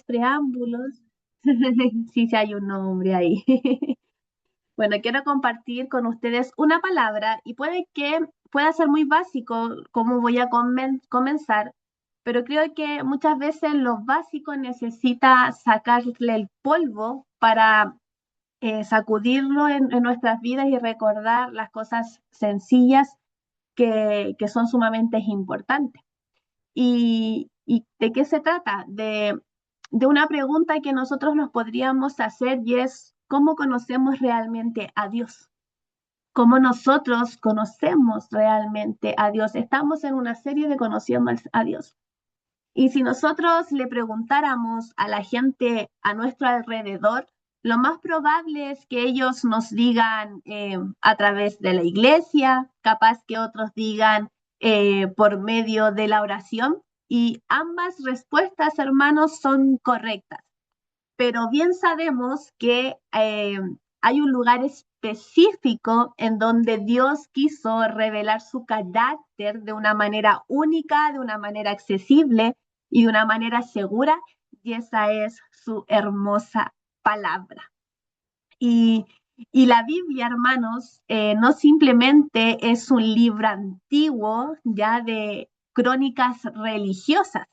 preámbulos. Sí, sí hay un nombre ahí. Bueno, quiero compartir con ustedes una palabra y puede que pueda ser muy básico cómo voy a comenzar, pero creo que muchas veces lo básico necesita sacarle el polvo para sacudirlo en nuestras vidas y recordar las cosas sencillas que son sumamente importantes. ¿Y de qué se trata? De una pregunta que nosotros nos podríamos hacer y es, ¿cómo conocemos realmente a Dios? ¿Cómo nosotros conocemos realmente a Dios? Estamos en una serie de conociendo a Dios. Y si nosotros le preguntáramos a la gente a nuestro alrededor, lo más probable es que ellos nos digan a través de la iglesia, capaz que otros digan por medio de la oración, y ambas respuestas, hermanos, son correctas. Pero bien sabemos que hay un lugar específico en donde Dios quiso revelar su carácter de una manera única, de una manera accesible y de una manera segura, y esa es su hermosa palabra. Y, y la Biblia, hermanos, no simplemente es un libro antiguo ya de crónicas religiosas,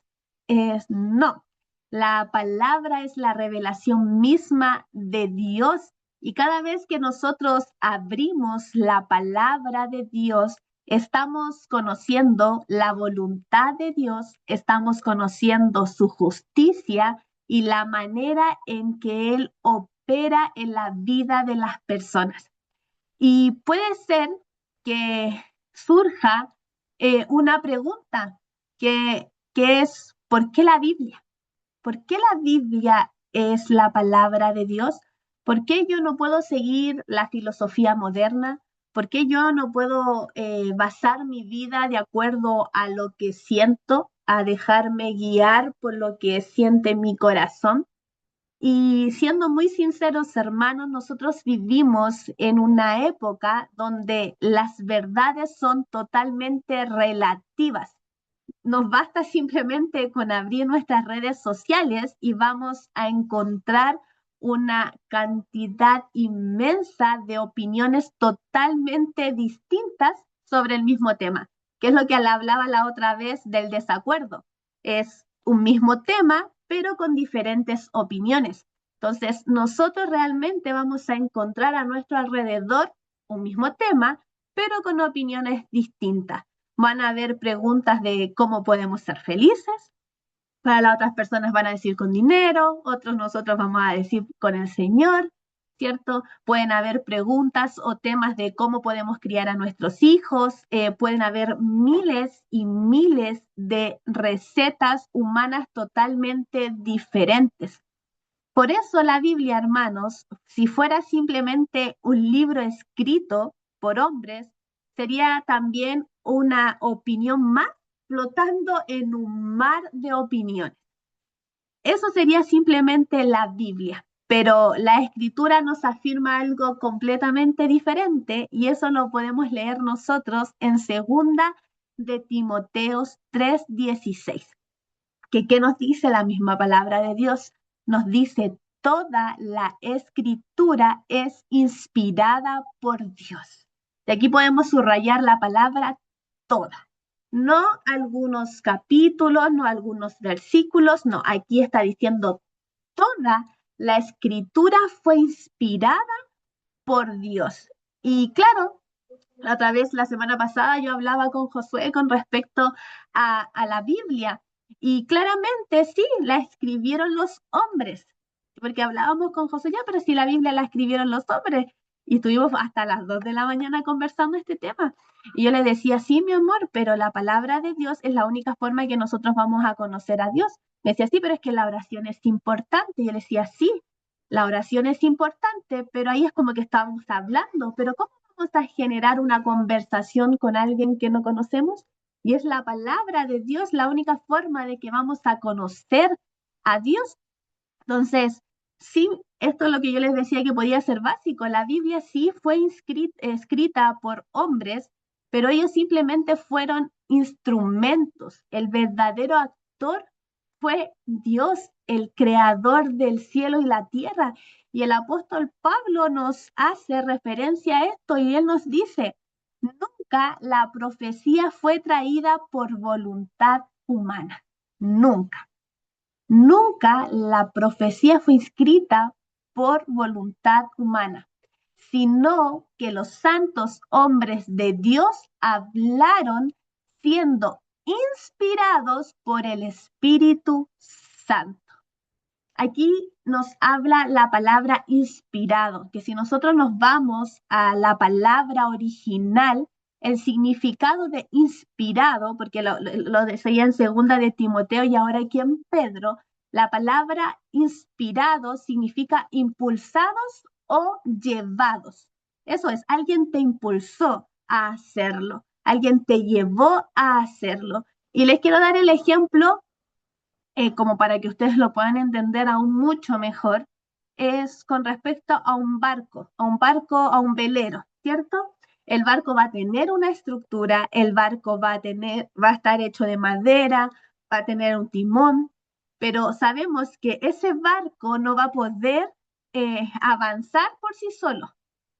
no. La palabra es la revelación misma de Dios y cada vez que nosotros abrimos la palabra de Dios, estamos conociendo la voluntad de Dios, estamos conociendo su justicia y la manera en que Él opera en la vida de las personas. Y puede ser que surja una pregunta que es, ¿por qué la Biblia? ¿Por qué la Biblia es la palabra de Dios? ¿Por qué yo no puedo seguir la filosofía moderna? ¿Por qué yo no puedo basar mi vida de acuerdo a lo que siento, a dejarme guiar por lo que siente mi corazón? Y siendo muy sinceros, hermanos, nosotros vivimos en una época donde las verdades son totalmente relativas. Nos basta simplemente con abrir nuestras redes sociales y vamos a encontrar una cantidad inmensa de opiniones totalmente distintas sobre el mismo tema, que es lo que hablaba la otra vez del desacuerdo. Es un mismo tema, pero con diferentes opiniones. Entonces, nosotros realmente vamos a encontrar a nuestro alrededor un mismo tema, pero con opiniones distintas. Van a haber preguntas de cómo podemos ser felices. Para las otras personas van a decir con dinero, otros nosotros vamos a decir con el Señor, ¿cierto? Pueden haber preguntas o temas de cómo podemos criar a nuestros hijos, pueden haber miles y miles de recetas humanas totalmente diferentes. Por eso la Biblia, hermanos, si fuera simplemente un libro escrito por hombres, sería también una opinión más flotando en un mar de opiniones. Eso sería simplemente la Biblia, pero la escritura nos afirma algo completamente diferente y eso lo podemos leer nosotros en segunda de Timoteos 3:16 que qué nos dice la misma palabra de Dios. Nos dice, toda la escritura es inspirada por Dios. De aquí podemos subrayar la palabra toda. No algunos capítulos, no algunos versículos, no, aquí está diciendo toda la escritura fue inspirada por Dios. Y claro, la otra vez, la semana pasada, yo hablaba con Josué con respecto a la Biblia y claramente sí, la escribieron los hombres, porque hablábamos con Josué, ya, pero si la Biblia la escribieron los hombres y estuvimos hasta las 2 de la mañana conversando este tema. Y yo le decía, sí, mi amor, pero la palabra de Dios es la única forma en que nosotros vamos a conocer a Dios. Me decía, sí, pero es que la oración es importante. Y yo le decía, sí, la oración es importante, pero ahí es como que estábamos hablando, pero ¿cómo vamos a generar una conversación con alguien que no conocemos? Y es la palabra de Dios la única forma de que vamos a conocer a Dios. Entonces, sí, esto es lo que yo les decía que podía ser básico. La Biblia sí fue escrita por hombres, pero ellos simplemente fueron instrumentos. El verdadero actor fue Dios el creador del cielo y la tierra. Y el apóstol Pablo nos hace referencia a esto y él nos dice, nunca la profecía fue traída por voluntad humana. Nunca. Nunca la profecía fue escrita por voluntad humana, sino que los santos hombres de Dios hablaron siendo inspirados por el Espíritu Santo. Aquí nos habla la palabra inspirado, que si nosotros nos vamos a la palabra original, el significado de inspirado, porque lo decía en segunda de Timoteo y ahora aquí en Pedro, la palabra inspirado significa impulsados o llevados. Eso es, alguien te impulsó a hacerlo, alguien te llevó a hacerlo. Y les quiero dar el ejemplo como para que ustedes lo puedan entender aún mucho mejor, es con respecto a un velero, ¿cierto? El barco va a tener una estructura, el barco va a estar hecho de madera, va a tener un timón, pero sabemos que ese barco no va a poder avanzar por sí solo.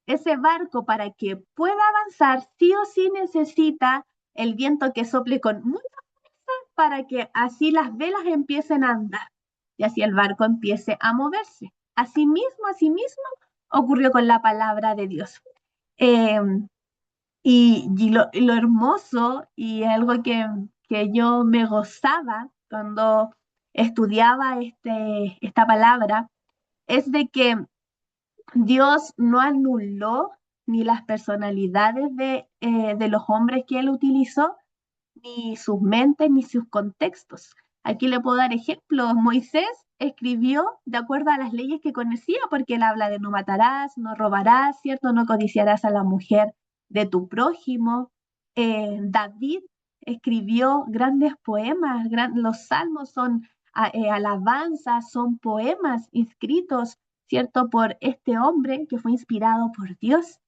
Ese barco, para que pueda avanzar, sí o sí necesita el viento que sople con mucha para que así las velas empiecen a andar y así el barco empiece a moverse. Así mismo ocurrió con la palabra de Dios. Eh, y lo hermoso y algo que yo me gozaba cuando estudiaba esta palabra es de que Dios no anuló ni las personalidades de los hombres que él utilizó, ni sus mentes, ni sus contextos. Aquí le puedo dar ejemplos. Moisés escribió de acuerdo a las leyes que conocía, porque él habla de no matarás, no robarás, ¿cierto? No codiciarás a la mujer de tu prójimo. David escribió grandes poemas, los salmos son alabanzas, son poemas inscritos, ¿cierto? Por este hombre que fue inspirado por Dios.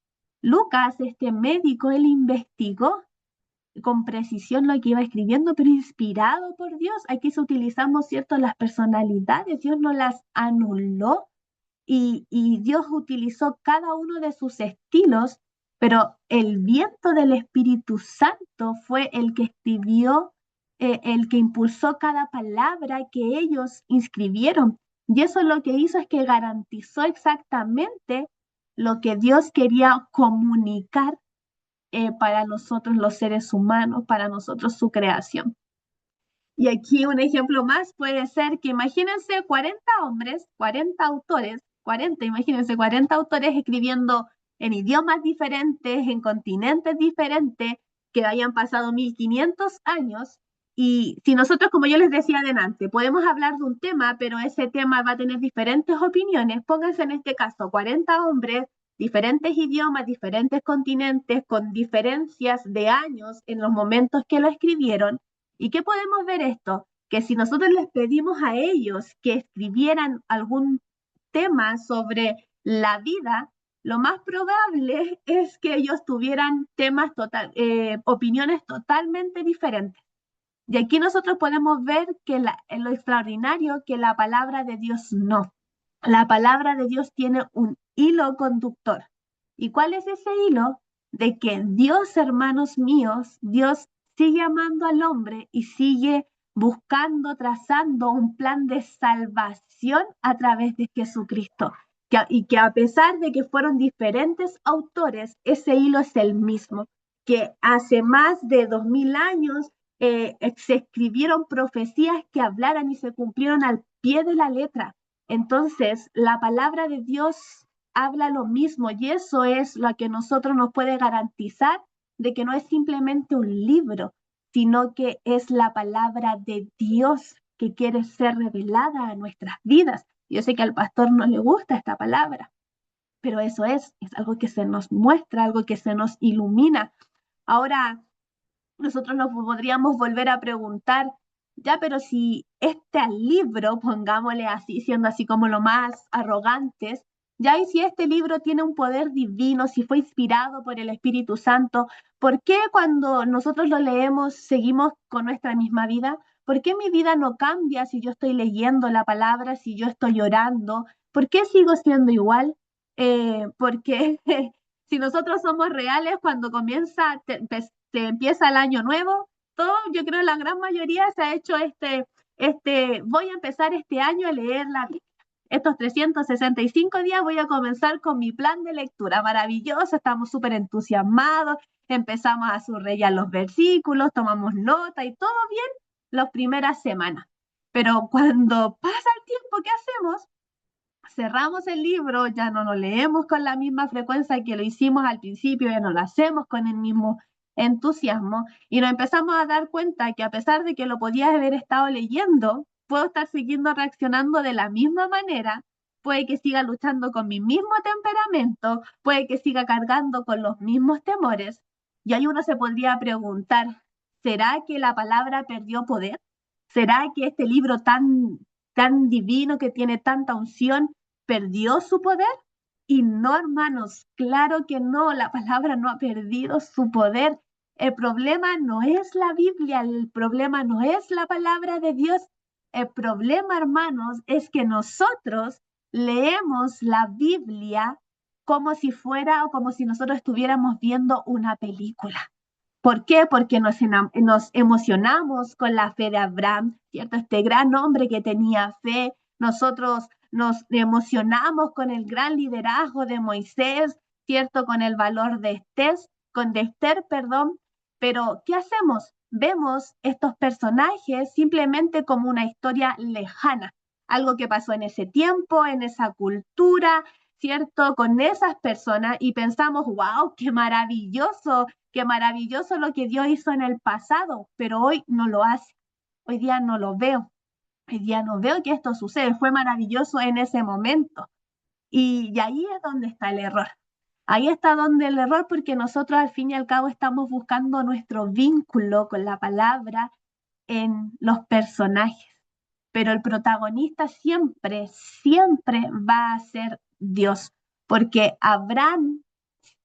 Lucas, este médico, él investigó con precisión lo que iba escribiendo, pero inspirado por Dios. Aquí se utilizamos, ¿cierto?, las personalidades, Dios no las anuló y Dios utilizó cada uno de sus estilos, pero el viento del Espíritu Santo fue el que escribió, el que impulsó cada palabra que ellos inscribieron. Y eso lo que hizo es que garantizó exactamente lo que Dios quería comunicar para nosotros los seres humanos, para nosotros su creación. Y aquí un ejemplo más puede ser que imagínense 40 hombres, 40 autores, 40, imagínense 40 autores escribiendo en idiomas diferentes, en continentes diferentes, que hayan pasado 1500 años. Y si nosotros, como yo les decía adelante, podemos hablar de un tema, pero ese tema va a tener diferentes opiniones, pónganse en este caso 40 hombres, diferentes idiomas, diferentes continentes, con diferencias de años en los momentos que lo escribieron. ¿Y qué podemos ver esto? Que si nosotros les pedimos a ellos que escribieran algún tema sobre la vida, lo más probable es que ellos tuvieran opiniones totalmente diferentes. Y aquí nosotros podemos ver que en lo extraordinario que la palabra de Dios no. La palabra de Dios tiene un hilo conductor. ¿Y cuál es ese hilo? De que Dios, hermanos míos, Dios sigue amando al hombre y sigue buscando, trazando un plan de salvación a través de Jesucristo. Y que a pesar de que fueron diferentes autores, ese hilo es el mismo, que hace más de 2000 años se escribieron profecías que hablaran y se cumplieron al pie de la letra. Entonces, la palabra de Dios habla lo mismo y eso es lo que nosotros nos puede garantizar de que no es simplemente un libro, sino que es la palabra de Dios que quiere ser revelada a nuestras vidas. Yo sé que al pastor no le gusta esta palabra, pero eso es algo que se nos muestra, algo que se nos ilumina. Ahora, nosotros nos podríamos volver a preguntar, ya, pero si este libro, pongámosle así, siendo así como lo más arrogantes, ya, y si este libro tiene un poder divino, si fue inspirado por el Espíritu Santo, ¿por qué cuando nosotros lo leemos seguimos con nuestra misma vida? ¿Por qué mi vida no cambia si yo estoy leyendo la palabra, si yo estoy orando? ¿Por qué sigo siendo igual? Porque si nosotros somos reales, cuando te empieza el año nuevo, todo, yo creo la gran mayoría se ha hecho voy a empezar este año a leer la Biblia. Estos 365 días voy a comenzar con mi plan de lectura. Maravilloso, estamos súper entusiasmados, empezamos a subrayar los versículos, tomamos nota y todo bien las primeras semanas. Pero cuando pasa el tiempo, ¿qué hacemos? Cerramos el libro, ya no lo leemos con la misma frecuencia que lo hicimos al principio, ya no lo hacemos con el mismo entusiasmo y nos empezamos a dar cuenta que a pesar de que lo podías haber estado leyendo, puedo estar siguiendo reaccionando de la misma manera, puede que siga luchando con mi mismo temperamento, puede que siga cargando con los mismos temores y ahí uno se podría preguntar, ¿será que la palabra perdió poder? ¿Será que este libro tan divino que tiene tanta unción perdió su poder? Y no, hermanos, claro que no, la palabra no ha perdido su poder. El problema no es la Biblia, el problema no es la palabra de Dios. El problema, hermanos, es que nosotros leemos la Biblia como si fuera o como si nosotros estuviéramos viendo una película. ¿Por qué? Porque nos emocionamos con la fe de Abraham, ¿cierto? Este gran hombre que tenía fe. Nosotros nos emocionamos con el gran liderazgo de Moisés, ¿cierto? Con el valor de Esther, perdón. Pero, ¿qué hacemos? Vemos estos personajes simplemente como una historia lejana, algo que pasó en ese tiempo, en esa cultura, ¿cierto? Con esas personas y pensamos, wow, qué maravilloso lo que Dios hizo en el pasado, pero hoy no lo hace. Hoy día no lo veo. Hoy día no veo que esto sucede. Fue maravilloso en ese momento. Y ahí es donde está el error. Ahí está donde el error, porque nosotros al fin y al cabo estamos buscando nuestro vínculo con la palabra en los personajes. Pero el protagonista siempre, siempre va a ser Dios, porque Abraham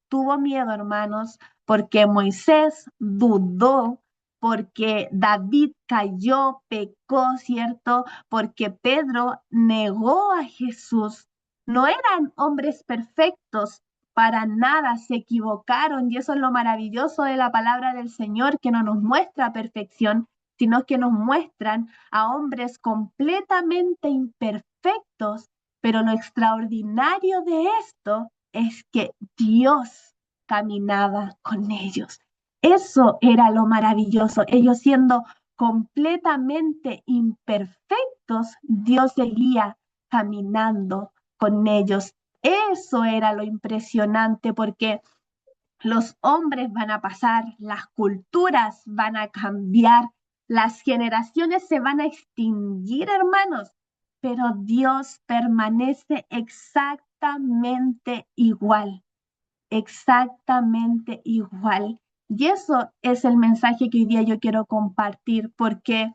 tuvo miedo, hermanos, porque Moisés dudó, porque David cayó, pecó, ¿cierto? Porque Pedro negó a Jesús. No eran hombres perfectos, para nada se equivocaron y eso es lo maravilloso de la palabra del Señor, que no nos muestra perfección, sino que nos muestran a hombres completamente imperfectos, pero lo extraordinario de esto es que Dios caminaba con ellos. Eso era lo maravilloso. Ellos siendo completamente imperfectos, Dios seguía caminando con ellos. Eso era lo impresionante porque los hombres van a pasar, las culturas van a cambiar, las generaciones se van a extinguir, hermanos, pero Dios permanece exactamente igual, exactamente igual. Y eso es el mensaje que hoy día yo quiero compartir, porque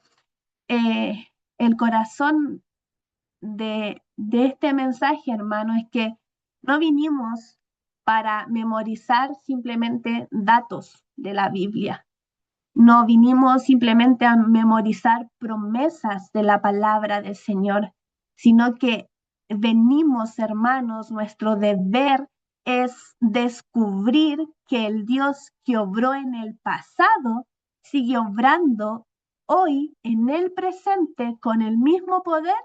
eh, el corazón de este mensaje, hermano, es que no vinimos para memorizar simplemente datos de la Biblia. No vinimos simplemente a memorizar promesas de la palabra del Señor, sino que venimos, hermanos, nuestro deber es descubrir que el Dios que obró en el pasado sigue obrando hoy en el presente con el mismo poder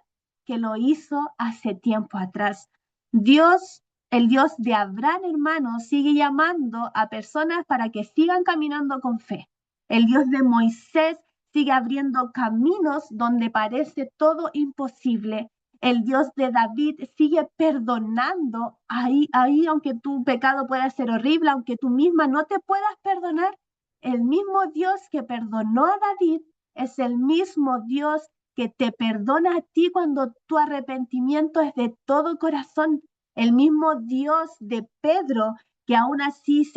que lo hizo hace tiempo atrás. Dios, el Dios de Abraham, hermanos, sigue llamando a personas para que sigan caminando con fe. El Dios de Moisés sigue abriendo caminos donde parece todo imposible. El Dios de David sigue perdonando. Ahí, aunque tu pecado pueda ser horrible, aunque tú misma no te puedas perdonar, el mismo Dios que perdonó a David es el mismo Dios que te perdona a ti cuando tu arrepentimiento es de todo corazón. El mismo Dios de Pedro que aún así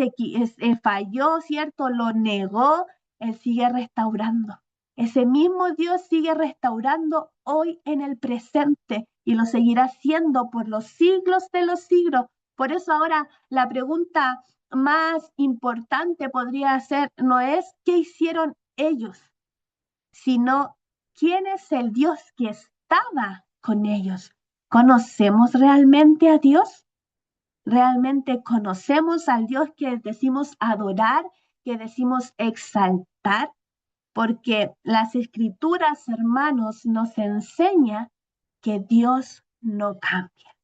falló, ¿cierto? Lo negó, él sigue restaurando. Ese mismo Dios sigue restaurando hoy en el presente y lo seguirá haciendo por los siglos de los siglos. Por eso ahora la pregunta más importante podría ser, no es qué hicieron ellos, sino quién es el Dios que estaba con ellos. ¿Conocemos realmente a Dios? ¿Realmente conocemos al Dios que decimos adorar, que decimos exaltar? Porque las escrituras, hermanos, nos enseña que Dios no cambia,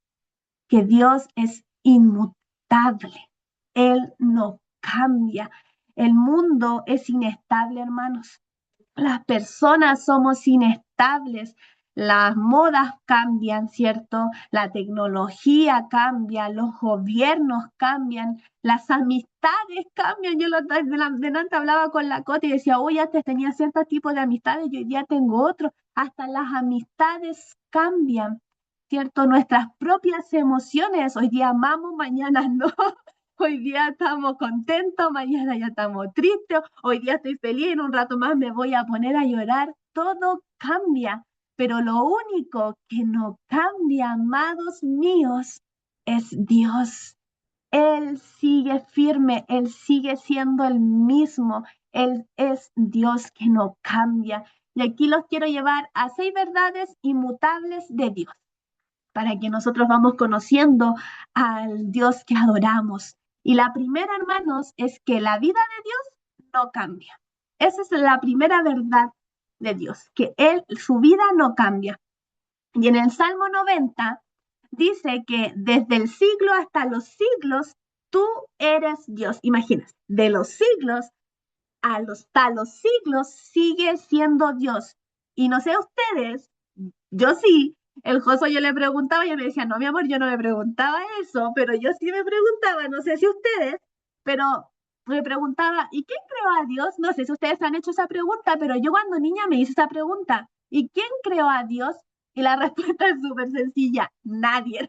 que Dios es inmutable. Él no cambia. El mundo es inestable, hermanos. Las personas somos inestables, las modas cambian, ¿cierto? La tecnología cambia, los gobiernos cambian, las amistades cambian. Yo delante hablaba con la Coti y decía, hoy antes tenía cierto tipo de amistades y hoy día tengo otro. Hasta las amistades cambian, ¿cierto? Nuestras propias emociones, hoy día amamos, mañana no. Hoy día estamos contentos, mañana ya estamos tristes, hoy día estoy feliz, en un rato más me voy a poner a llorar. Todo cambia, pero lo único que no cambia, amados míos, es Dios. Él sigue firme, Él sigue siendo el mismo, Él es Dios que no cambia. Y aquí los quiero llevar a 6 verdades inmutables de Dios para que nosotros vamos conociendo al Dios que adoramos. Y la primera, hermanos, es que la vida de Dios no cambia. Esa es la primera verdad de Dios, que su vida no cambia. Y en el Salmo 90 dice que desde el siglo hasta los siglos, tú eres Dios. Imagínate, de los siglos hasta los siglos sigue siendo Dios. Y no sé ustedes, yo sí, el Joso yo le preguntaba y él me decía, no, mi amor, yo no me preguntaba eso, pero yo sí me preguntaba, no sé si ustedes, pero me preguntaba, ¿y quién creó a Dios? No sé si ustedes han hecho esa pregunta, pero yo cuando niña me hice esa pregunta, ¿y quién creó a Dios? Y la respuesta es súper sencilla, nadie.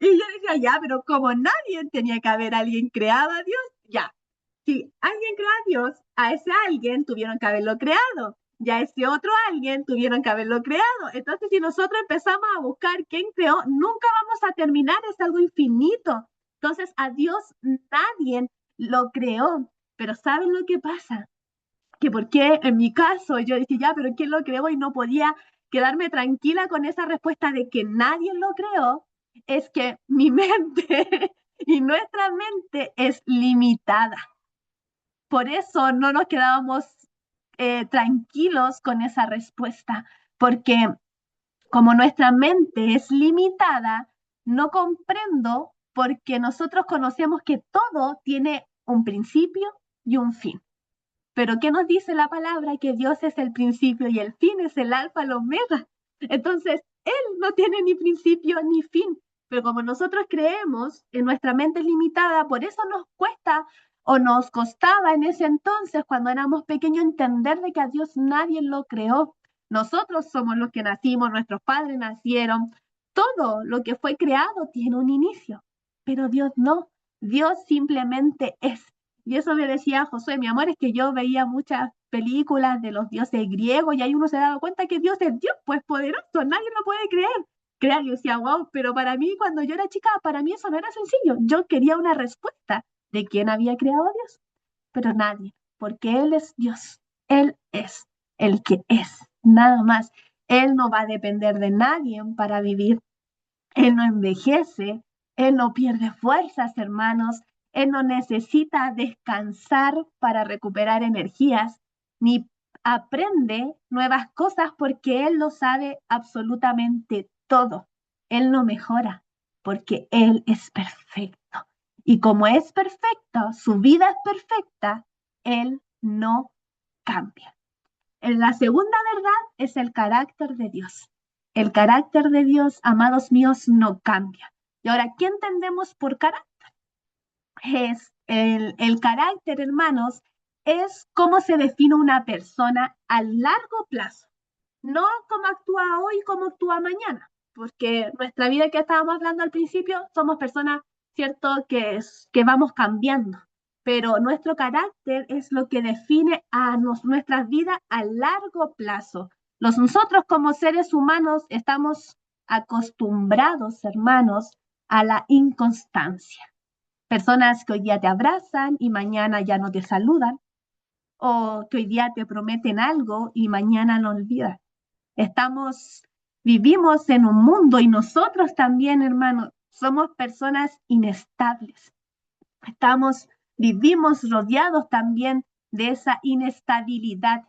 Y yo decía, ya, pero como nadie, tenía que haber alguien creado a Dios, ya. Si alguien creó a Dios, a ese alguien tuvieron que haberlo creado. Ya ese otro alguien tuvieron que haberlo creado. Entonces, si nosotros empezamos a buscar quién creó, nunca vamos a terminar, es algo infinito. Entonces, a Dios nadie lo creó. Pero ¿saben lo que pasa? Que porque en mi caso yo dije, ya, pero ¿quién lo creó? Y no podía quedarme tranquila con esa respuesta de que nadie lo creó, es que mi mente y nuestra mente es limitada. Por eso no nos quedábamos tranquilos con esa respuesta, porque como nuestra mente es limitada, no comprendo porque nosotros conocemos que todo tiene un principio y un fin. Pero ¿qué nos dice la palabra? Que Dios es el principio y el fin, es el alfa, el omega. Entonces, Él no tiene ni principio ni fin. Pero como nosotros creemos en nuestra mente limitada, por eso nos cuesta o nos costaba en ese entonces, cuando éramos pequeños, entender de que a Dios nadie lo creó. Nosotros somos los que nacimos, nuestros padres nacieron. Todo lo que fue creado tiene un inicio, pero Dios no. Dios simplemente es. Y eso me decía Josué, mi amor, es que yo veía muchas películas de los dioses griegos y ahí uno se daba cuenta que Dios es Dios, pues poderoso, nadie lo puede creer. Yo decía, wow, pero para mí cuando yo era chica, para mí eso no era sencillo. Yo quería una respuesta de quién había creado a Dios, pero nadie, porque Él es Dios, Él es el que es, nada más. Él no va a depender de nadie para vivir. Él no envejece, Él no pierde fuerzas, hermanos, Él no necesita descansar para recuperar energías, ni aprende nuevas cosas porque Él lo sabe absolutamente todo. Él no mejora porque Él es perfecto. Y como es perfecto, su vida es perfecta, Él no cambia. La segunda verdad es el carácter de Dios. El carácter de Dios, amados míos, no cambia. Y ahora, ¿qué entendemos por carácter? Es el carácter, hermanos, es cómo se define una persona a largo plazo, no cómo actúa hoy, cómo actúa mañana, porque nuestra vida que estábamos hablando al principio, somos personas, ¿cierto?, que vamos cambiando, pero nuestro carácter es lo que define a nuestras vidas a largo plazo. Nosotros como seres humanos estamos acostumbrados, hermanos, a la inconstancia. Personas que hoy día te abrazan y mañana ya no te saludan. o que hoy día te prometen algo y mañana lo olvidas. Vivimos en un mundo y nosotros también, hermanos, somos personas inestables. Vivimos rodeados también de esa inestabilidad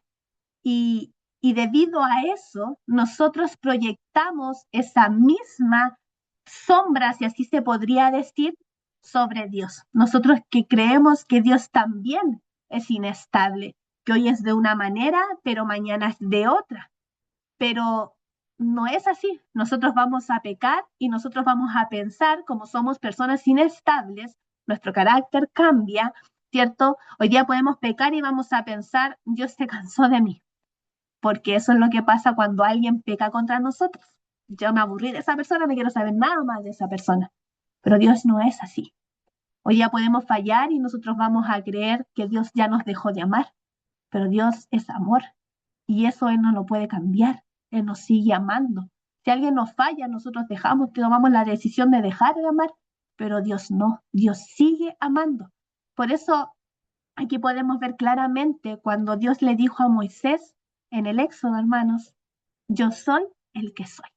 y, y debido a eso, nosotros proyectamos esa misma sombra, si así se podría decir, sobre Dios. Nosotros que creemos que Dios también es inestable, que hoy es de una manera, pero mañana es de otra. Pero no es así. Nosotros vamos a pecar y nosotros vamos a pensar, como somos personas inestables, nuestro carácter cambia, ¿cierto? Hoy día podemos pecar y vamos a pensar, Dios se cansó de mí, porque eso es lo que pasa cuando alguien peca contra nosotros. Yo me aburrí de esa persona, no quiero saber nada más de esa persona. Pero Dios no es así. Hoy día podemos fallar y nosotros vamos a creer que Dios ya nos dejó de amar, pero Dios es amor y eso Él no lo puede cambiar. Él nos sigue amando. Si alguien nos falla, nosotros tomamos la decisión de dejar de amar, pero Dios no, Dios sigue amando. Por eso aquí podemos ver claramente cuando Dios le dijo a Moisés en el Éxodo, hermanos, yo soy el que soy.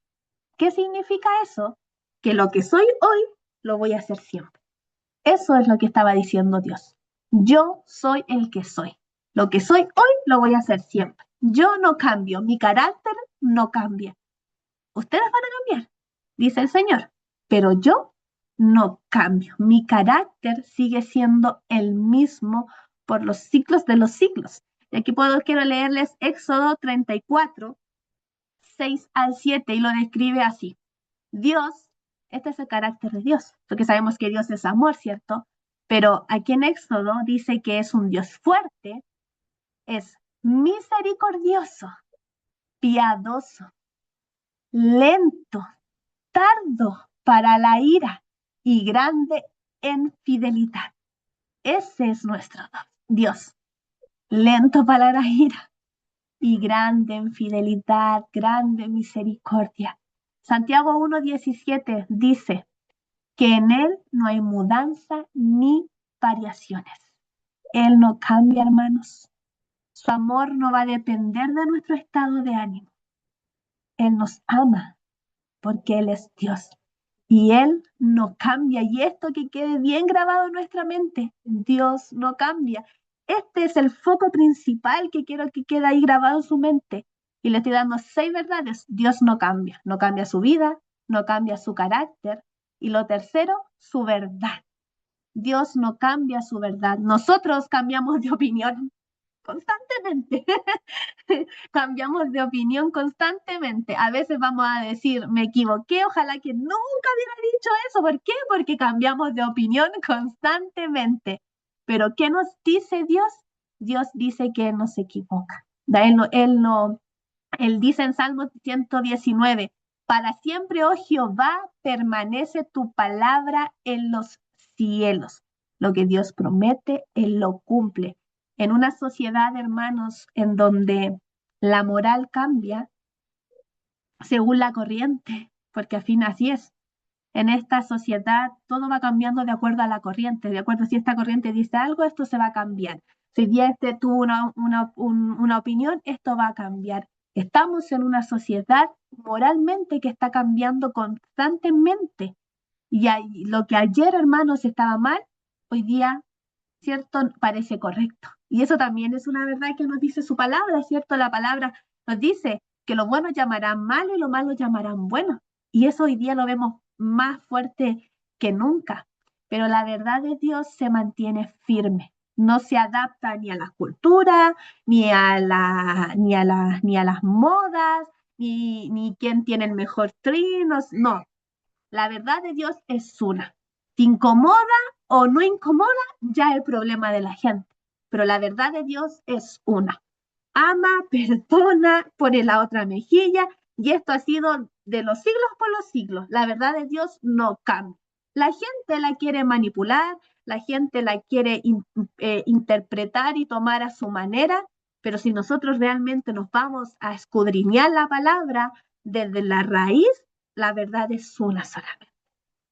¿Qué significa eso? Que lo que soy hoy lo voy a hacer siempre. Eso es lo que estaba diciendo Dios. Yo soy el que soy. Lo que soy hoy lo voy a hacer siempre. Yo no cambio, mi carácter no cambia. Ustedes van a cambiar, dice el Señor, pero yo no cambio. Mi carácter sigue siendo el mismo por los siglos de los siglos. Y aquí quiero leerles Éxodo 34, 6 al 7 y lo describe así. Dios, este es el carácter de Dios, porque sabemos que Dios es amor, ¿cierto? Pero aquí en Éxodo dice que es un Dios fuerte, es misericordioso, piadoso, lento, tardo para la ira y grande en fidelidad. Ese es nuestro Dios, lento para la ira y grande en fidelidad, grande en misericordia. Santiago 1:17 dice que en Él no hay mudanza ni variaciones. Él no cambia, hermanos. Su amor no va a depender de nuestro estado de ánimo. Él nos ama porque Él es Dios. Y Él no cambia. Y esto que quede bien grabado en nuestra mente, Dios no cambia. Este es el foco principal que quiero que quede ahí grabado en su mente. Y le estoy dando 6 verdades. Dios no cambia. No cambia su vida, no cambia su carácter. Y lo tercero, su verdad. Dios no cambia su verdad. Nosotros cambiamos de opinión constantemente. Cambiamos de opinión constantemente. A veces vamos a decir, me equivoqué, ojalá que nunca hubiera dicho eso. ¿Por qué? Porque cambiamos de opinión constantemente. Pero ¿qué nos dice Dios? Dios dice que Él no se equivoca. Él dice en Salmo 119, para siempre, oh Jehová, permanece tu palabra en los cielos. Lo que Dios promete, Él lo cumple. En una sociedad, hermanos, en donde la moral cambia según la corriente, porque al fin así es. En esta sociedad todo va cambiando de acuerdo a la corriente, de acuerdo si esta corriente dice algo, esto se va a cambiar. Si ya este tuvo una opinión, esto va a cambiar. Estamos en una sociedad moralmente que está cambiando constantemente. Lo que ayer, hermanos, estaba mal, hoy día, ¿cierto? Parece correcto. Y eso también es una verdad que nos dice su palabra, ¿cierto? La palabra nos dice que lo bueno llamarán malo y lo malo llamarán bueno. Y eso hoy día lo vemos más fuerte que nunca. Pero la verdad de Dios se mantiene firme. No se adapta ni a las culturas, ni a las modas, ni quién tiene el mejor trino. No, la verdad de Dios es una. ¿Te incomoda o no incomoda? Ya es el problema de la gente. Pero la verdad de Dios es una. Ama, perdona, pone la otra mejilla. Y esto ha sido de los siglos por los siglos. La verdad de Dios no cambia. La gente la quiere manipular, la gente la quiere interpretar y tomar a su manera, pero si nosotros realmente nos vamos a escudriñar la palabra desde la raíz, la verdad es una solamente.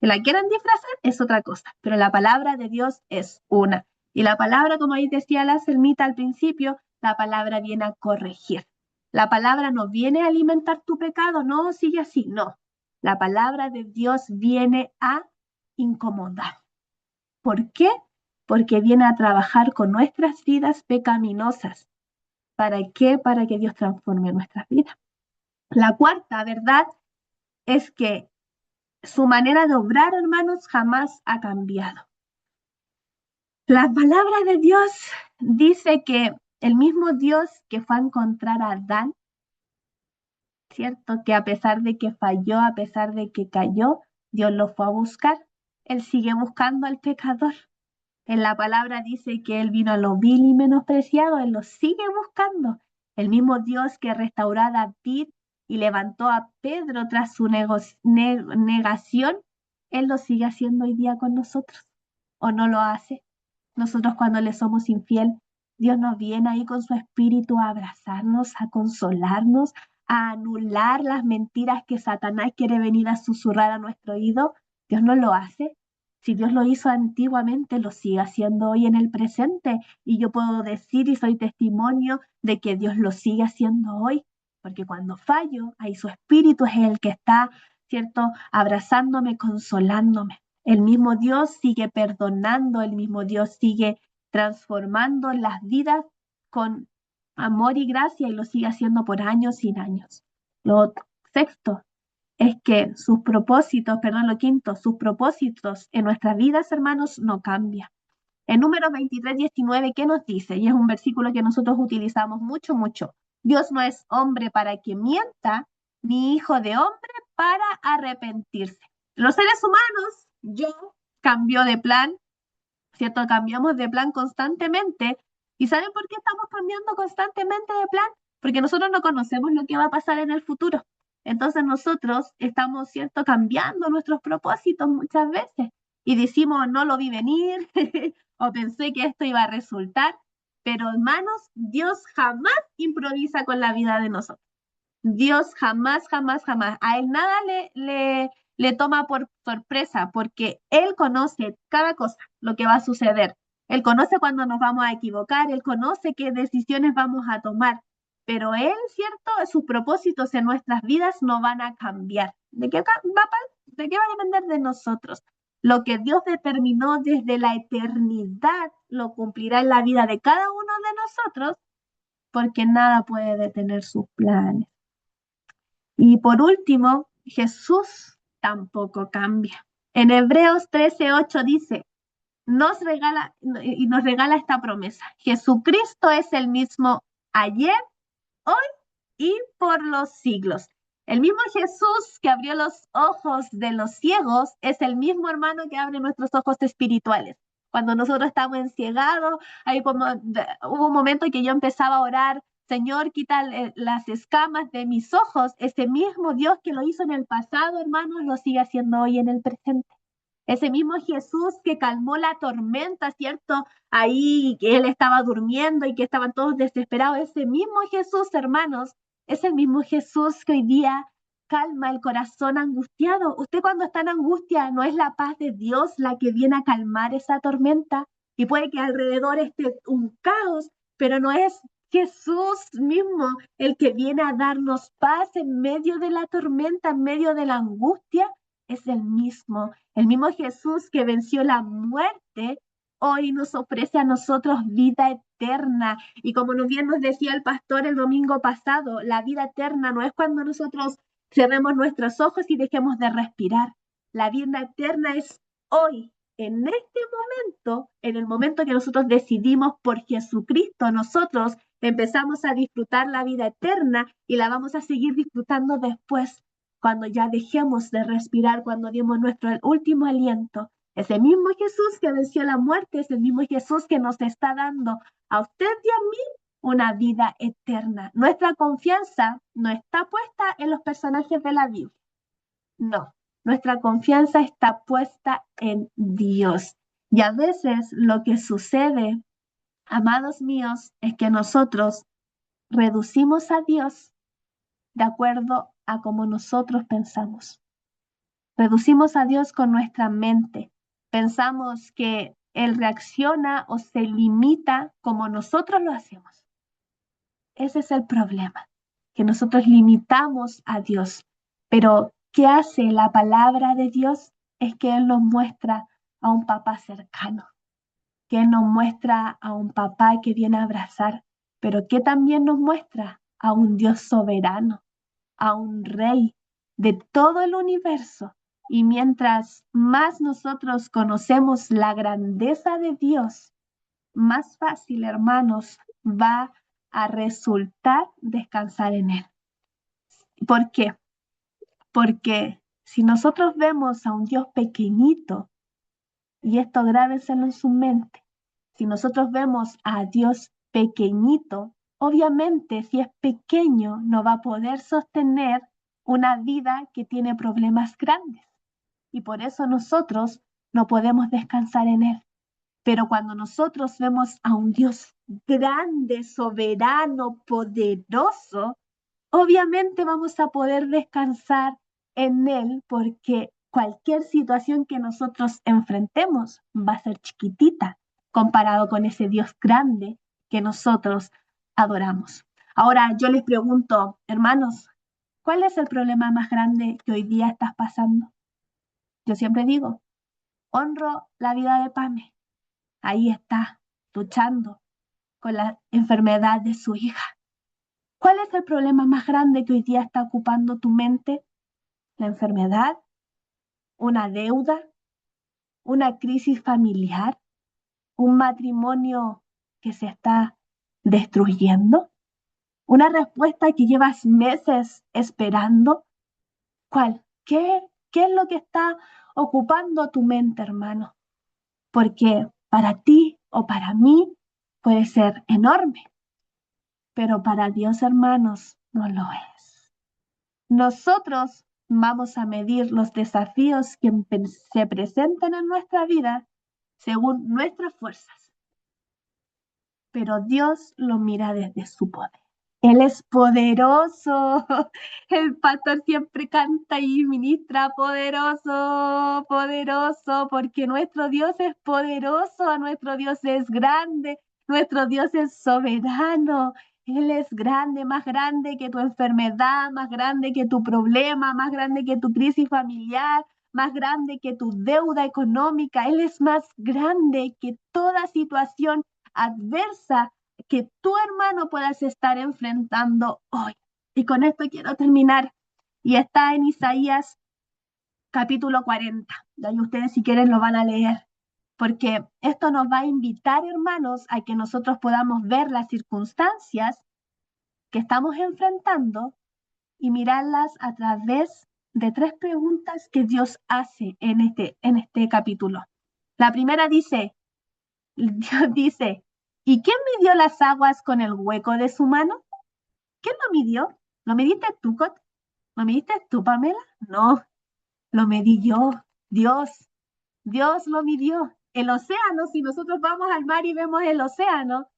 Que la quieran disfrazar es otra cosa, pero la palabra de Dios es una. Y la palabra, como ahí decía la Selmita al principio, la palabra viene a corregir. La palabra no viene a alimentar tu pecado, no, sigue así, no. La palabra de Dios viene a incomodar. ¿Por qué? Porque viene a trabajar con nuestras vidas pecaminosas. ¿Para qué? Para que Dios transforme nuestras vidas. La cuarta verdad es que su manera de obrar, hermanos, jamás ha cambiado. La palabra de Dios dice que el mismo Dios que fue a encontrar a Adán, ¿cierto? Que a pesar de que falló, a pesar de que cayó, Dios lo fue a buscar. Él sigue buscando al pecador. En la palabra dice que Él vino a lo vil y menospreciado, Él lo sigue buscando. El mismo Dios que restauró a David y levantó a Pedro tras su negación, Él lo sigue haciendo hoy día con nosotros. ¿O no lo hace? Nosotros cuando le somos infiel, Dios nos viene ahí con su espíritu a abrazarnos, a consolarnos, a anular las mentiras que Satanás quiere venir a susurrar a nuestro oído. Dios no lo hace. Si Dios lo hizo antiguamente, lo sigue haciendo hoy en el presente. Y yo puedo decir y soy testimonio de que Dios lo sigue haciendo hoy. Porque cuando fallo, ahí su espíritu es el que está, ¿cierto? Abrazándome, consolándome. El mismo Dios sigue perdonando, el mismo Dios sigue transformando las vidas con amor y gracia y lo sigue haciendo por años y años. Lo sexto es que sus propósitos, perdón, lo quinto, sus propósitos en nuestras vidas, hermanos, no cambian. En Números 23:19, ¿qué nos dice? Y es un versículo que nosotros utilizamos mucho, mucho. Dios no es hombre para que mienta, ni hijo de hombre para arrepentirse. Los seres humanos, yo cambio de plan, ¿cierto? Cambiamos de plan constantemente. ¿Y saben por qué estamos cambiando constantemente de plan? Porque nosotros no conocemos lo que va a pasar en el futuro. Entonces nosotros estamos, ¿cierto? Cambiando nuestros propósitos muchas veces. Y decimos, no lo vi venir, o pensé que esto iba a resultar. Pero hermanos, Dios jamás improvisa con la vida de nosotros. Dios jamás, jamás, jamás. A Él nada le toma por sorpresa porque Él conoce cada cosa, lo que va a suceder. Él conoce cuando nos vamos a equivocar, Él conoce qué decisiones vamos a tomar, pero Él, ¿cierto? Sus propósitos en nuestras vidas no van a cambiar. ¿De qué va a depender de nosotros? Lo que Dios determinó desde la eternidad lo cumplirá en la vida de cada uno de nosotros porque nada puede detener sus planes. Y por último, Jesús tampoco cambia. En Hebreos 13:8 dice, nos regala esta promesa. Jesucristo es el mismo ayer, hoy y por los siglos. El mismo Jesús que abrió los ojos de los ciegos es el mismo hermano que abre nuestros ojos espirituales. Cuando nosotros estamos enciegados, hubo un momento en que yo empezaba a orar, Señor, quita las escamas de mis ojos. Ese mismo Dios que lo hizo en el pasado, hermanos, lo sigue haciendo hoy en el presente. Ese mismo Jesús que calmó la tormenta, ¿cierto? Ahí que él estaba durmiendo y que estaban todos desesperados. Ese mismo Jesús, hermanos, es el mismo Jesús que hoy día calma el corazón angustiado. Usted cuando está en angustia, ¿no es la paz de Dios la que viene a calmar esa tormenta? Y puede que alrededor esté un caos, pero no es Jesús mismo el que viene a darnos paz en medio de la tormenta, en medio de la angustia. Es el mismo Jesús que venció la muerte, hoy nos ofrece a nosotros vida eterna. Y como bien nos decía el pastor el domingo pasado, la vida eterna no es cuando nosotros cerremos nuestros ojos y dejemos de respirar. La vida eterna es hoy, en este momento, en el momento que nosotros decidimos por Jesucristo, nosotros empezamos a disfrutar la vida eterna y la vamos a seguir disfrutando después, cuando ya dejemos de respirar, cuando dimos nuestro último aliento. Ese mismo Jesús que venció la muerte, es el mismo Jesús que nos está dando a usted y a mí una vida eterna. Nuestra confianza no está puesta en los personajes de la Biblia. No, nuestra confianza está puesta en Dios. Y a veces lo que sucede, amados míos, es que nosotros reducimos a Dios de acuerdo a como nosotros pensamos. Reducimos a Dios con nuestra mente. Pensamos que Él reacciona o se limita como nosotros lo hacemos. Ese es el problema, que nosotros limitamos a Dios. Pero, ¿qué hace la palabra de Dios? Es que Él nos muestra a un papá cercano, que Él nos muestra a un papá que viene a abrazar, pero que también nos muestra a un Dios soberano, a un rey de todo el universo. Y mientras más nosotros conocemos la grandeza de Dios, más fácil, hermanos, va a resultar descansar en Él. ¿Por qué? Porque si nosotros vemos a un Dios pequeñito, y esto grábenselo en su mente, si nosotros vemos a Dios pequeñito, obviamente si es pequeño no va a poder sostener una vida que tiene problemas grandes. Y por eso nosotros no podemos descansar en Él. Pero cuando nosotros vemos a un Dios grande, soberano, poderoso, obviamente vamos a poder descansar en Él porque cualquier situación que nosotros enfrentemos va a ser chiquitita comparado con ese Dios grande que nosotros adoramos. Ahora yo les pregunto, hermanos, ¿cuál es el problema más grande que hoy día estás pasando? Yo siempre digo, honro la vida de Pame. Ahí está, luchando con la enfermedad de su hija. ¿Cuál es el problema más grande que hoy día está ocupando tu mente? ¿La enfermedad? ¿Una deuda? ¿Una crisis familiar? ¿Un matrimonio que se está destruyendo? ¿Una respuesta que llevas meses esperando? ¿Cuál? ¿Qué es lo que está ocupando tu mente, hermano? Porque para ti o para mí puede ser enorme, pero para Dios, hermanos, no lo es. Nosotros vamos a medir los desafíos que se presenten en nuestra vida según nuestras fuerzas, pero Dios lo mira desde su poder. Él es poderoso. El pastor siempre canta y ministra poderoso, poderoso, porque nuestro Dios es poderoso, nuestro Dios es grande, nuestro Dios es soberano. Él es grande, más grande que tu enfermedad, más grande que tu problema, más grande que tu crisis familiar, más grande que tu deuda económica. Él es más grande que toda situación adversa que tu hermano puedas estar enfrentando hoy. Y con esto quiero terminar. Y está en Isaías capítulo 40. De ahí ustedes si quieren lo van a leer. Porque esto nos va a invitar, hermanos, a que nosotros podamos ver las circunstancias que estamos enfrentando y mirarlas a través de tres preguntas que Dios hace en este capítulo. La primera dice, Dios dice, ¿y quién midió las aguas con el hueco de su mano? ¿Quién lo midió? ¿Lo midiste tú, Cot? ¿Lo midiste tú, Pamela? No, lo medí yo. Dios, Dios lo midió. El océano, si nosotros vamos al mar y vemos el océano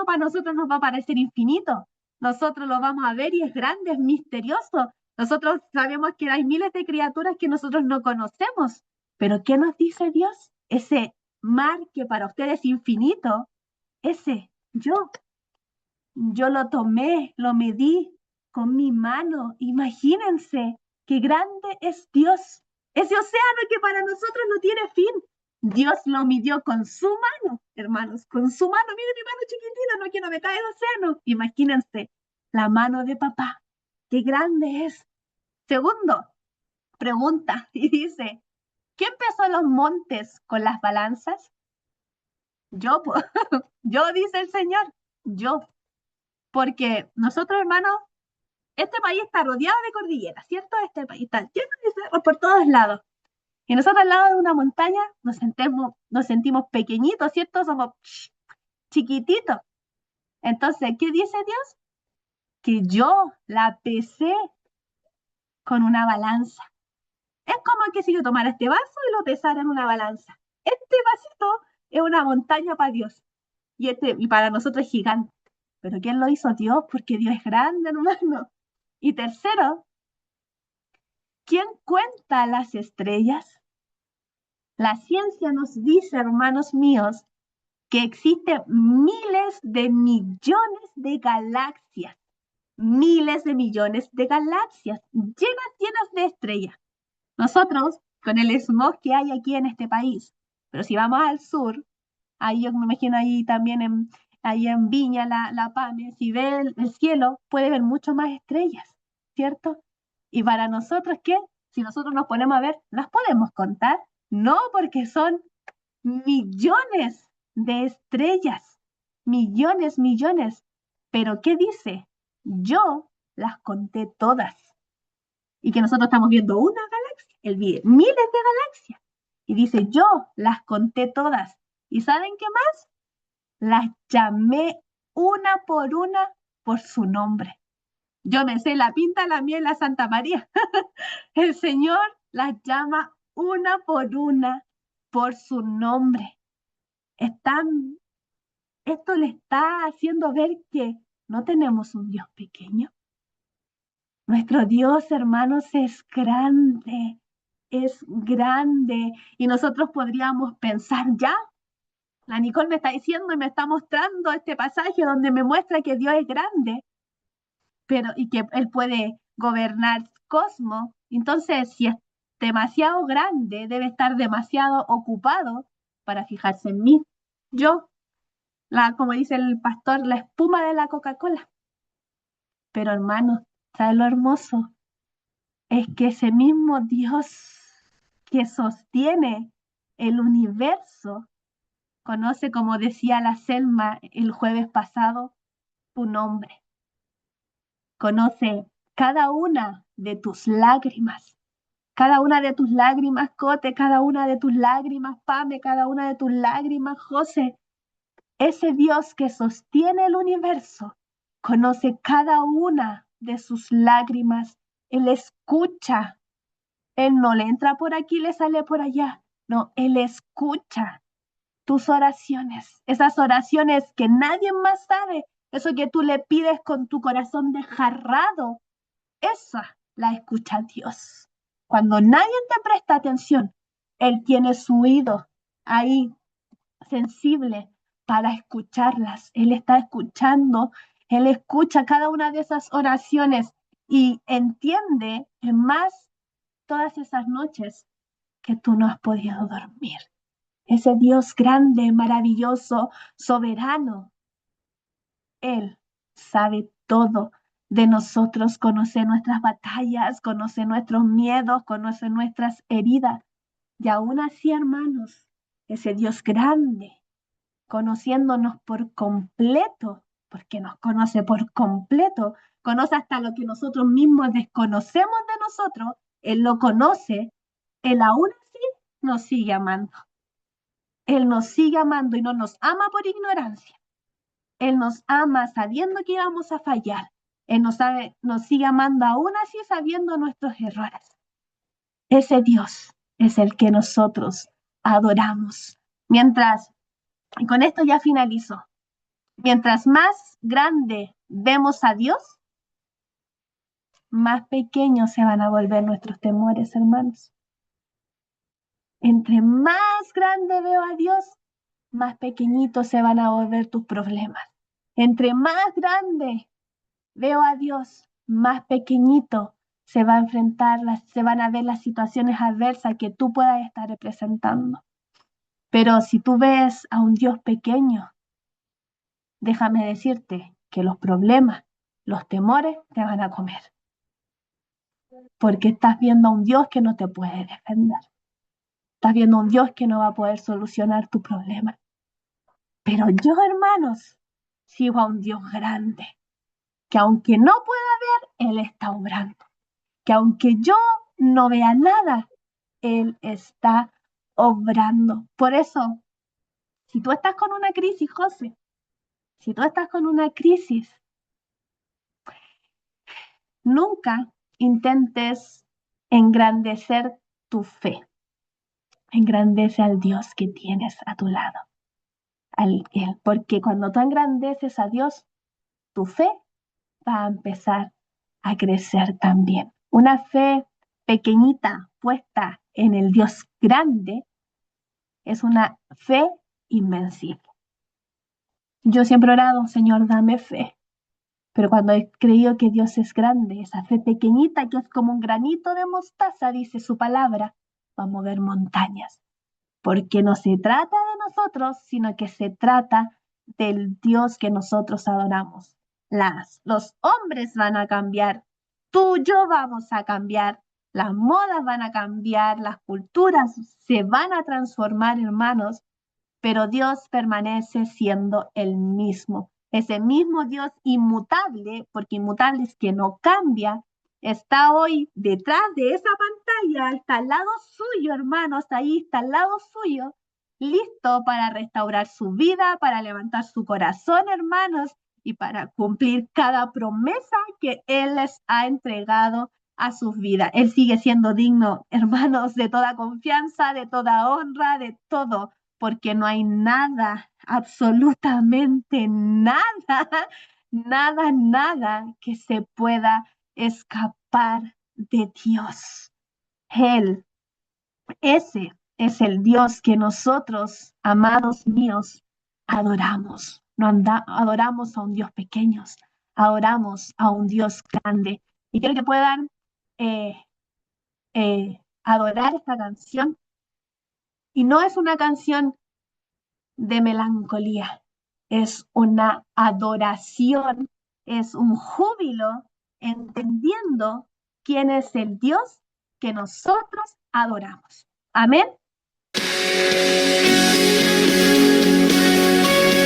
para nosotros nos va a parecer infinito. Nosotros lo vamos a ver y es grande, es misterioso. Nosotros sabemos que hay miles de criaturas que nosotros no conocemos. Pero ¿qué nos dice Dios? Ese mar que para ustedes es infinito, ese yo lo tomé, lo medí con mi mano. Imagínense qué grande es Dios. Ese océano que para nosotros no tiene fin. Dios lo midió con su mano, hermanos, con su mano. Miren mi mano chiquitita, no que no me cae el océano. Imagínense la mano de papá. Qué grande es. Segundo, pregunta y dice, ¿quién pesó los montes con las balanzas? Yo, yo, dice el Señor, yo. Porque nosotros, hermanos, este país está rodeado de cordilleras, ¿cierto? Este país está lleno de cerros por todos lados. Y nosotros al lado de una montaña nos sentimos pequeñitos, ¿cierto? Somos chiquititos. Entonces, ¿qué dice Dios? Que yo la pesé con una balanza. Es como que si yo tomara este vaso y lo pesara en una balanza. Este vasito es una montaña para Dios. Y para nosotros es gigante. Pero ¿quién lo hizo? Dios, porque Dios es grande, hermano. Y tercero, ¿quién cuenta las estrellas? La ciencia nos dice, hermanos míos, que existen miles de millones de galaxias, llenas de estrellas. Nosotros, con el smog que hay aquí en este país, pero si vamos al sur, ahí yo me imagino ahí también ahí en Viña, la Pame, si ve el cielo, puede ver mucho más estrellas, ¿cierto? Y para nosotros, ¿qué? Si nosotros nos ponemos a ver, ¿las podemos contar? No, porque son millones de estrellas, millones, millones. Pero ¿qué dice? Yo las conté todas. Y que nosotros estamos viendo una galaxia, él vive miles de galaxias. Y dice, yo las conté todas. ¿Y saben qué más? Las llamé una por su nombre. Yo me sé la Pinta, la Miel, la Santa María. El Señor las llama una por su nombre. Están, esto le está haciendo ver que no tenemos un Dios pequeño. Nuestro Dios, hermanos, es grande. Y nosotros podríamos pensar, ya, la Nicole me está diciendo y me está mostrando este pasaje donde me muestra que Dios es grande, pero y que Él puede gobernar cosmos. Entonces, si es demasiado grande, debe estar demasiado ocupado para fijarse en mí. Yo, como dice el pastor, la espuma de la Coca-Cola. Pero hermanos, ¿sabes lo hermoso? Es que ese mismo Dios que sostiene el universo conoce, como decía la Selma el jueves pasado, tu nombre. Conoce cada una de tus lágrimas, cada una de tus lágrimas, Cote, cada una de tus lágrimas, Pame, cada una de tus lágrimas, José. Ese Dios que sostiene el universo conoce cada una de sus lágrimas. Él escucha. Él no le entra por aquí y le sale por allá. No, Él escucha tus oraciones, esas oraciones que nadie más sabe, eso que tú le pides con tu corazón desgarrado, esa la escucha Dios. Cuando nadie te presta atención, Él tiene su oído ahí sensible para escucharlas. Él está escuchando, Él escucha cada una de esas oraciones y entiende en más todas esas noches que tú no has podido dormir. Ese Dios grande, maravilloso, soberano, Él sabe todo de nosotros, conoce nuestras batallas, conoce nuestros miedos, conoce nuestras heridas. Y aún así, hermanos, ese Dios grande, conociéndonos por completo, porque nos conoce por completo, conoce hasta lo que nosotros mismos desconocemos de nosotros, Él lo conoce, Él aún así nos sigue amando. Él nos sigue amando y no nos ama por ignorancia. Él nos ama sabiendo que íbamos a fallar. Él nos sigue amando aún así sabiendo nuestros errores. Ese Dios es el que nosotros adoramos. Y con esto ya finalizo, mientras más grande vemos a Dios, más pequeños se van a volver nuestros temores, hermanos. Entre más grande veo a Dios, más pequeñitos se van a volver tus problemas. Entre más grande veo a Dios, más pequeñito se van a ver las situaciones adversas que tú puedas estar representando. Pero si tú ves a un Dios pequeño, déjame decirte que los problemas, los temores te van a comer. Porque estás viendo a un Dios que no te puede defender. Estás viendo a un Dios que no va a poder solucionar tu problema. Pero yo, hermanos, sigo a un Dios grande, que aunque no pueda ver, Él está obrando. Que aunque yo no vea nada, Él está obrando. Por eso, si tú estás con una crisis, José, si tú estás con una crisis, nunca intentes engrandecer tu fe. Engrandece al Dios que tienes a tu lado. Porque cuando tú engrandeces a Dios, tu fe va a empezar a crecer también. Una fe pequeñita puesta en el Dios grande es una fe invencible. Yo siempre he orado, Señor, dame fe. Pero cuando he creído que Dios es grande, esa fe pequeñita que es como un granito de mostaza, dice su palabra, va a mover montañas. Porque no se trata de nosotros, sino que se trata del Dios que nosotros adoramos. Los hombres van a cambiar, tú y yo vamos a cambiar, las modas van a cambiar, las culturas se van a transformar, hermanos, pero Dios permanece siendo el mismo. Ese mismo Dios inmutable, porque inmutable es que no cambia, está hoy detrás de esa pantalla, está al lado suyo, hermanos, ahí está al lado suyo, listo para restaurar su vida, para levantar su corazón, hermanos, y para cumplir cada promesa que Él les ha entregado a sus vidas. Él sigue siendo digno, hermanos, de toda confianza, de toda honra, de todo, porque no hay nada, absolutamente nada, nada que se pueda escapar de Dios. Él, ese es el Dios que nosotros, amados míos, adoramos. No adoramos a un Dios pequeño, adoramos a un Dios grande. Y quiero que puedan eh, adorar esta canción. Y no es una canción de melancolía, es una adoración, es un júbilo, entendiendo quién es el Dios que nosotros adoramos. Amén.